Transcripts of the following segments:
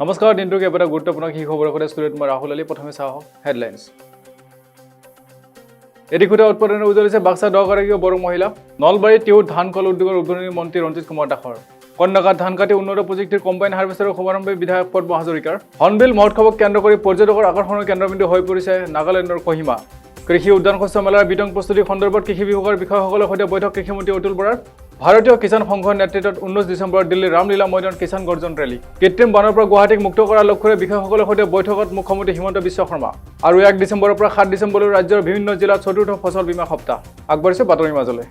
নমস্কাৰ দিনটোৰ কেইবাটা গুৰুত্বপূৰ্ণ কি খবৰ কৰে ষ্টুডিঅ'ত মই ৰাহুল আলী প্ৰথমে চাওঁ হেডলাইন্স এৰিখুটা উৎপাদনৰ উজলিছে বাক্সা 10 গৰাকী বড়ো মহিলা নলবাৰী টিহুত ধান কল উদ্যোগৰ উদ্বোধনী মন্ত্ৰী ৰঞ্জিত কুমাৰ দাসৰ কন্যাকাত ধান কাটি উন্নত প্ৰযুক্তিৰ কম্বাইন হাৰভেষ্টাৰৰ শুভাৰম্ভে বিধায়ক পদ্ম হাজৰিকাৰ হৰ্ণবিল মহোৎসৱক কেন্দ্ৰ কৰি পৰ্যটকৰ আকৰ্ষণৰ কেন্দ্ৰবিন্দু হৈ পৰিছে নাগালেণ্ডৰ কহিমা কৃষি উদ্যান শস্য মেলাৰ বিতং প্ৰস্তুতি সন্দৰ্ভত কৃষি বিভাগৰ বিষয়াসকলৰ সৈতে বৈঠক কৃষিমন্ত্ৰী অতুল বৰাৰ ভাৰতীয় কিষাণ সংঘৰ নেতৃত্বত 19 ডিচেম্বৰত দিল্লীৰ ৰামলীলা ময়দানত কিষাণ গৰ্জন ৰেলী কৃত্ৰিম বানৰ পৰা গুৱাহাটীক মুক্ত কৰাৰ লক্ষ্যৰে বিষয়াসকলৰ সৈতে বৈঠকত মুখ্যমন্ত্ৰী হিমন্ত বিশ্ব শৰ্মা আৰু 1 ডিচেম্বৰৰ পৰা 7 ডিচেম্বৰলৈ ৰাজ্যৰ বিভিন্ন জিলাত চতুৰ্থ ফচল বীমা সপ্তাহ আগবাঢ়িছে বাতৰিৰ মাজলৈ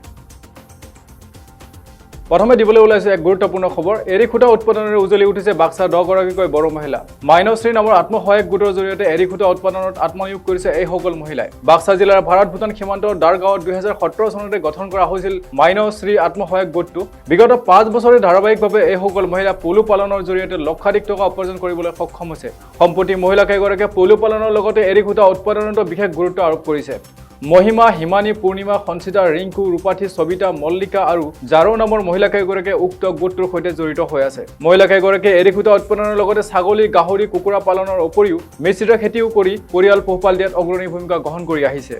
প্ৰথমে দিবলৈ ওলাইছে এক গুৰুত্বপূৰ্ণ খবৰ এৰিখুটা উৎপাদনেৰে উজলি উঠিছে বাক্সা 10 গৰাকীকৈ বড়ো মহিলা মাইনশ্ৰী নামৰ আত্মসহায়ক গোটৰ জৰিয়তে এৰিখুটা উৎপাদনত আত্মনিয়োগ কৰিছে এই সকল মহিলাই বাক্সা জিলাৰ ভাৰত ভূটান সীমান্তৰ দাৰগাঁৱত 2017 চনতে গঠন কৰা হৈছিল মাইনশ্ৰী আত্মসহায়ক গোটটো বিগত 5 বছৰে ধাৰাবাহিকভাৱে এই সকল মহিলা পলু পালনৰ জৰিয়তে লক্ষাধিক টকা উপাৰ্জন কৰিবলৈ সক্ষম হৈছে সম্প্ৰতি মহিলাকেইগৰাকীয়ে পলু পালনৰ লগতে এৰিখুটা উৎপাদনতো বিশেষ গুৰুত্ব আৰোপ কৰিছে মহিমা হিমানী পূৰ্ণিমা সঞ্চিতা ৰিংকু ৰূপাথী সবিতা মল্লিকা আৰু জাৰো নামৰ মহিলাকেইগৰাকীয়ে উক্ত গোটটোৰ সৈতে জড়িত হৈ আছে মহিলাকেইগৰাকীয়ে এৰিখুটা উৎপাদনৰ লগতে ছাগলী গাহৰি কুকুৰা পালনৰ উপৰিও মিশ্ৰিত খেতিও কৰি পৰিয়াল পোহপাল দিয়াত অগ্ৰণী ভূমিকা গ্ৰহণ কৰি আহিছে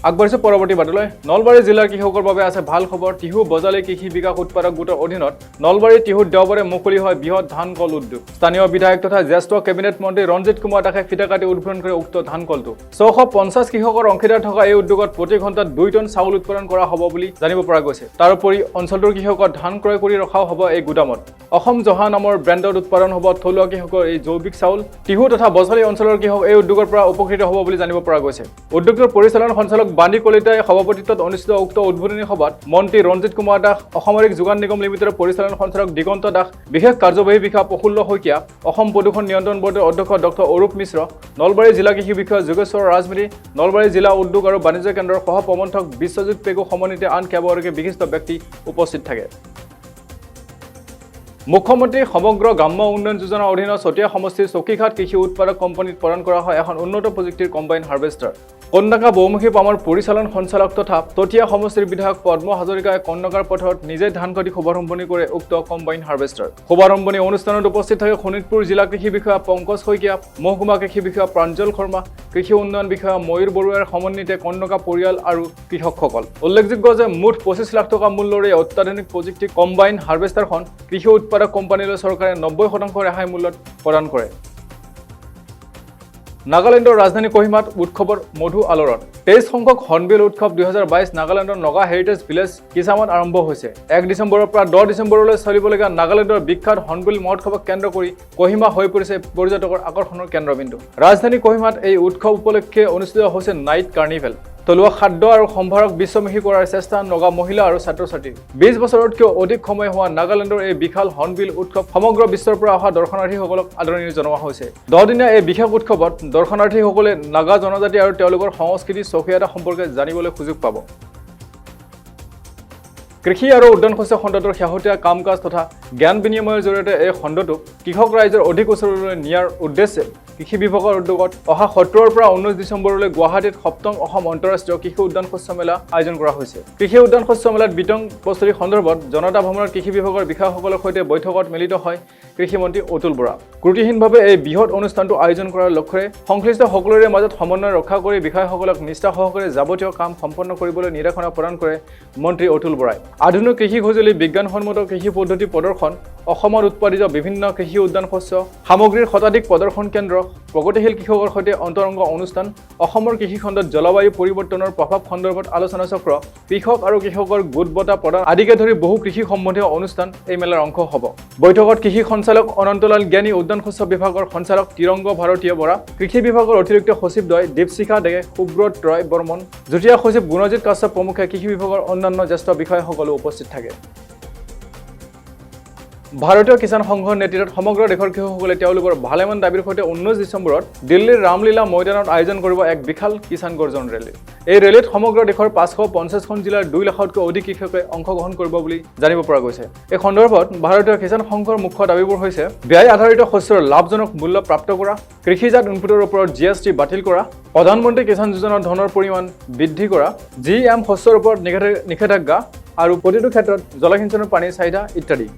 আগবাঢ়িছে পৰৱৰ্তী বাতলৈ নলবাৰী জিলাৰ কৃষকৰ বাবে আছে ভাল খবৰ টিহু বজালী কৃষি বিকাশ উৎপাদক গোটৰ অধীনত নলবাৰী টিহুত দেওবাৰে মুকলি হয় বৃহৎ ধান কল উদ্যোগ স্থানীয় বিধায়ক তথা জ্যেষ্ঠ কেবিনেট মন্ত্ৰী ৰঞ্জিত কুমাৰ দাসে ফিতা কাটি উদ্বোধন কৰে উক্ত ধান কলটো 650 কৃষকৰ অংশীদাৰ থকা এই উদ্যোগত প্ৰতি ঘণ্টাত 2 টন চাউল উৎপাদন কৰা হ'ব বুলি জানিব পৰা গৈছে তাৰোপৰি অঞ্চলটোৰ কৃষকৰ ধান ক্ৰয় কৰি ৰখাও হ'ব এই গুদামত অসম জহা নামৰ ব্ৰেণ্ডত উৎপাদন হ'ব থলুৱা কৃষকৰ এই জৈৱিক চাউল টিহু তথা বজালী অঞ্চলৰ কৃষক এই উদ্যোগৰ পৰা উপকৃত হ'ব বুলি জানিব পৰা গৈছে উদ্যোগটোৰ পৰিচালন সঞ্চালক বাণী কলিতাই সভাপতিত্বত অনুষ্ঠিত উক্ত উদ্বোধনী সভাত মন্ত্ৰী ৰঞ্জিত কুমাৰ দাস অসামৰিক যোগান নিগম লিমিটেডৰ পৰিচালন সঞ্চালক দিগন্ত দাস বিশেষ কাৰ্যবাহী বিষয়া প্ৰফুল্ল শইকীয়া অসম প্ৰদূষণ নিয়ন্ত্ৰণ বৰ্ডৰ অধ্যক্ষ ডক্টৰ অৰূপ মিশ্ৰ নলবাৰী জিলা কৃষি বিষয়া যোগেশ্বৰ ৰাজমিৰি নলবাৰী জিলা উদ্যোগ আৰু বাণিজ্য কেন্দ্ৰৰ সহ প্ৰবন্ধক বিশ্বজিৎ পেগু সমন্বিতে আন কেইবাগৰাকী বিশিষ্ট ব্যক্তি উপস্থিত থাকে মুখ্যমন্ত্ৰী সমগ্ৰ গ্ৰাম্য উন্নয়ন যোজনাৰ অধীনত চতিয়া সমষ্টিৰ চকীঘাট কৃষি উৎপাদক কোম্পানীত প্ৰদান কৰা হয় এখন উন্নত প্ৰযুক্তিৰ কম্বাইন হাৰভেষ্টাৰ কন্যাকা বহুমুখী পামৰ পৰিচালন সঞ্চালক তথা চতিয়া সমষ্টিৰ বিধায়ক পদ্ম হাজৰিকাই কন্যাকাৰ পথত নিজে ধান কাটি শুভাৰম্ভণি কৰে উক্ত কম্বাইন হাৰভেষ্টাৰ শুভাৰম্ভণি অনুষ্ঠানত উপস্থিত থাকে শোণিতপুৰ জিলা কৃষি বিষয়া পংকজ শইকীয়া মহকুমা কৃষি বিষয়া প্ৰাঞ্জল শৰ্মা কৃষি উন্নয়ন বিষয়া ময়ূৰ বৰুৱাৰ সমন্বিতে কন্যাকা পৰিয়াল আৰু কৃষকসকল উল্লেখযোগ্য যে মুঠ 25 লাখ টকা মূল্যৰ এই অত্যাধুনিক প্ৰযুক্তি কম্বাইন হাৰভেষ্টাৰখন কৃষি উৎপাদক কোম্পানীলৈ চৰকাৰে 90% ৰেহাই মূল্যত প্ৰদান কৰে নাগালেণ্ডৰ ৰাজধানী কহিমাত উৎসৱৰ মধু আলোড়ন 23 সংখ্যক হৰ্ণবিল উৎসৱ 2022 নাগালেণ্ডৰ নগা হেৰিটেজ ভিলেজ কিছামত আৰম্ভ হৈছে 1 ডিচেম্বৰৰ পৰা 10 ডিচেম্বৰলৈ চলিবলগীয়া নাগালেণ্ডৰ বিখ্যাত হৰ্ণবিল মহোৎসৱক কেন্দ্ৰ কৰি কহিমা হৈ পৰিছে পৰ্যটকৰ আকৰ্ষণৰ কেন্দ্ৰবিন্দু ৰাজধানী কহিমাত এই উৎসৱ উপলক্ষে অনুষ্ঠিত হৈছে নাইট কাৰ্নিভেল থলুৱা খাদ্য আৰু সম্ভাৰক বিশ্বমুখী কৰাৰ চেষ্টা নগা মহিলা আৰু ছাত্ৰ-ছাত্ৰী 20 বছৰতকৈ অধিক সময় হোৱা নাগালেণ্ডৰ এই বিশাল হৰ্ণবিল উৎসৱ সমগ্ৰ বিশ্বৰ পৰা অহা দৰ্শনাৰ্থীসকলক আদৰণি জনোৱা হৈছে 10 দিনীয়া এই বিশেষ উৎসৱত দৰ্শনাৰ্থীসকলে নাগা জনজাতি আৰু তেওঁলোকৰ সংস্কৃতি স্বকীয়তা সম্পৰ্কে জানিবলৈ সুযোগ পাব কৃষি আৰু উদ্যান শস্য খণ্ডটোৰ শেহতীয়া কাম-কাজ তথা জ্ঞান বিনিময়ৰ জৰিয়তে এই খণ্ডটোক কৃষক ৰাইজৰ অধিক ওচৰলৈ নিয়াৰ উদ্দেশ্যে কৃষি বিভাগৰ উদ্যোগত অহা 17 পৰা 19 ডিচেম্বৰলৈ গুৱাহাটীত 7ম অসম আন্তঃৰাষ্ট্ৰীয় কৃষি উদ্যান শস্য মেলা আয়োজন কৰা হৈছে কৃষি উদ্যান শস্য মেলাত বিতং প্ৰস্তুতি সন্দৰ্ভত জনতা ভ্ৰমণৰ কৃষি বিভাগৰ বিষয়াসকলৰ সৈতে বৈঠকত মিলিত হয় কৃষিমন্ত্ৰী অতুল বৰা ত্ৰুটিহীনভাৱে এই বৃহৎ অনুষ্ঠানটো আয়োজন কৰাৰ লক্ষ্যৰে সংশ্লিষ্ট সকলোৰে মাজত সমন্বয় ৰক্ষা কৰি বিষয়াসকলক নিষ্ঠা সহকাৰে যাৱতীয় কাম সম্পন্ন কৰিবলৈ নিৰ্দেশনা প্ৰদান কৰে মন্ত্ৰী অতুল বৰাই আধুনিক কৃষি সঁজুলি বিজ্ঞানসন্মত কৃষি পদ্ধতি প্ৰদৰ্শন অসমত উৎপাদিত বিভিন্ন কৃষি উদ্যান শস্য সামগ্ৰীৰ শতাধিক প্ৰদৰ্শন কেন্দ্ৰ প্ৰগতিশীল কৃষকৰ সৈতে অন্তৰংগ অনুষ্ঠান অসমৰ কৃষি খণ্ডত জলবায়ু পৰিৱৰ্তনৰ প্ৰভাৱ সন্দৰ্ভত আলোচনা চক্ৰ কৃষক আৰু কৃষকৰ গোট বঁটা প্ৰদান আদিকে ধৰি বহু কৃষি সম্বন্ধীয় অনুষ্ঠান এই মেলাৰ অংশ হ'ব বৈঠকত কৃষি সঞ্চালক অনন্তলাল জ্ঞানী উদ্যান শস্য বিভাগৰ সঞ্চালক তিৰংগ ভাৰতীয় বৰা কৃষি বিভাগৰ অতিৰিক্ত সচিবদ্বয় দীপশিখা দে সুব্ৰত ৰয় বৰ্মন যুটীয়া সচিব গুণজিৎ কাশ্যপ প্ৰমুখ্যে কৃষি বিভাগৰ অন্যান্য জ্যেষ্ঠ বিষয়াসকলো উপস্থিত থাকে ভাৰতীয় কিষাণ সংঘৰ নেতৃত্বত সমগ্ৰ দেশৰ কৃষকসকলে তেওঁলোকৰ ভালেমান দাবীৰ সৈতে 19 ডিচেম্বৰত দিল্লীৰ ৰামলীলা ময়দানত আয়োজন কৰিব এক বিশাল কিষাণ গৰ্জন ৰেলী এই ৰেলীত সমগ্ৰ দেশৰ 550খন জিলাৰ 2 লাখতকৈ অধিক কৃষকে অংশগ্ৰহণ কৰিব বুলি জানিব পৰা গৈছে এই সন্দৰ্ভত ভাৰতীয় কিষাণ সংঘৰ মুখ্য দাবীবোৰ হৈছে ব্যয় আধাৰিত শস্যৰ লাভজনক মূল্য প্ৰাপ্ত কৰা কৃষিজাত ইনপুটৰ ওপৰত GST বাতিল কৰা প্ৰধানমন্ত্ৰী কিষাণ যোজনাৰ ধনৰ পৰিমাণ বৃদ্ধি কৰা GM শস্যৰ ওপৰত নিষেধাজ্ঞা আৰু প্ৰতিটো ক্ষেত্ৰত জলসিঞ্চনৰ পানীৰ চাহিদা ইত্যাদি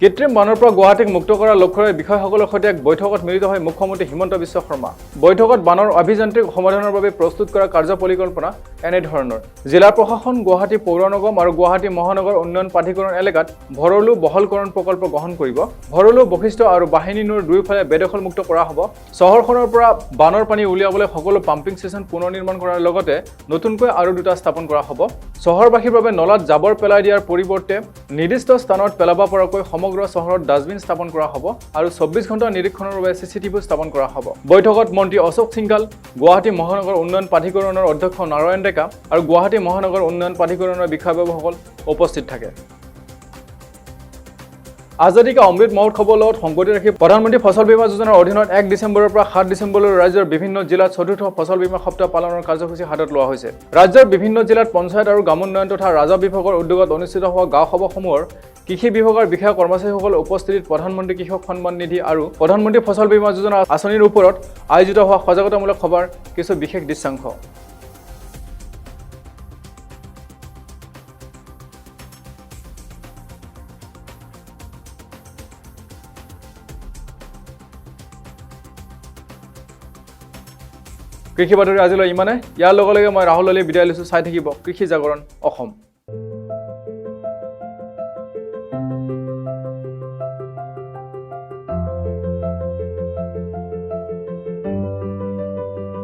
কৃত্ৰিম বানৰ পৰা গুৱাহাটীক মুক্ত কৰাৰ লক্ষ্যৰে বিষয়াসকলৰ সৈতে এক বৈঠকত মিলিত হয় মুখ্যমন্ত্ৰী হিমন্ত বিশ্ব শৰ্মা। বৈঠকত বানৰ অভিযান্ত্ৰিক সমাধানৰ বাবে প্ৰস্তুত কৰা কাৰ্য পৰিকল্পনা এনেধৰণৰ। জিলা প্ৰশাসন, গুৱাহাটী পৌৰ নিগম আৰু গুৱাহাটী মহানগৰ উন্নয়ন প্ৰাধিকৰণ এলেকাত ভৰলু বহলকৰণ প্ৰকল্প গ্ৰহণ কৰিব। ভৰলু, বশিষ্ঠ আৰু বাহিনী নৈৰ দুয়োফালে বেদখলমুক্ত কৰা হ'ব। চহৰখনৰ পৰা বানৰ পানী উলিয়াবলৈ সকলো পাম্পিং ষ্টেচন পুনৰ নিৰ্মাণ কৰাৰ লগতে নতুনকৈ আৰু 2টা স্থাপন কৰা হ'ব। চহৰবাসীৰ বাবে নলাত জাবৰ পেলাই দিয়াৰ পৰিৱৰ্তে নিৰ্দিষ্ট স্থানত পেলাব পৰাকৈ সমগ্ৰ চহৰত ডাষ্টবিন স্থাপন কৰা হ'ব আৰু 24 ঘণ্টা নিৰীক্ষণৰ বাবে CCTV স্থাপন কৰা হ'ব। বৈঠকত মন্ত্ৰী অশোক সিংঘাল, গুৱাহাটী মহানগৰ উন্নয়ন প্ৰাধিকৰণৰ অধ্যক্ষ নাৰায়ণ ডেকা আৰু গুৱাহাটী মহানগৰ উন্নয়ন প্ৰাধিকৰণৰ বিষয়াববীয়াসকল উপস্থিত থাকে। আজাদী কা অমৃত মহোৎসৱৰ লগত সংগতি ৰাখি প্ৰধানমন্ত্ৰী ফচল বীমা যোজনাৰ অধীনত 1 ডিচেম্বৰৰ পৰা 7 ডিচেম্বৰলৈ ৰাজ্যৰ বিভিন্ন জিলাত 4ৰ্থ ফচল বীমা সপ্তাহ পালনৰ কাৰ্যসূচী হাতত লোৱা হৈছে। ৰাজ্যৰ বিভিন্ন জিলাত পঞ্চায়ত আৰু গ্ৰামোন্নয়ন তথা ৰাজহ বিভাগৰ উদ্যোগত অনুষ্ঠিত হোৱা গাঁও সভাসমূহৰ কৃষি বিভাগৰ বিষয়া কৰ্মচাৰীসকলৰ উপস্থিতিত প্ৰধানমন্ত্ৰী কৃষক সন্মান নিধি আৰু প্ৰধানমন্ত্ৰী ফচল বীমা যোজনা আঁচনিৰ ওপৰত আয়োজিত হোৱা সজাগতামূলক সভাৰ কিছু বিশেষ দৃশ্যাংশ। কৃষি বাতৰি আজিলৈ ইমানে। ইয়াৰ লগে লগে মই ৰাহুল আলীয়ে বিদায় লৈছোঁ। চাই থাকিব কৃষি জাগৰণ অসম।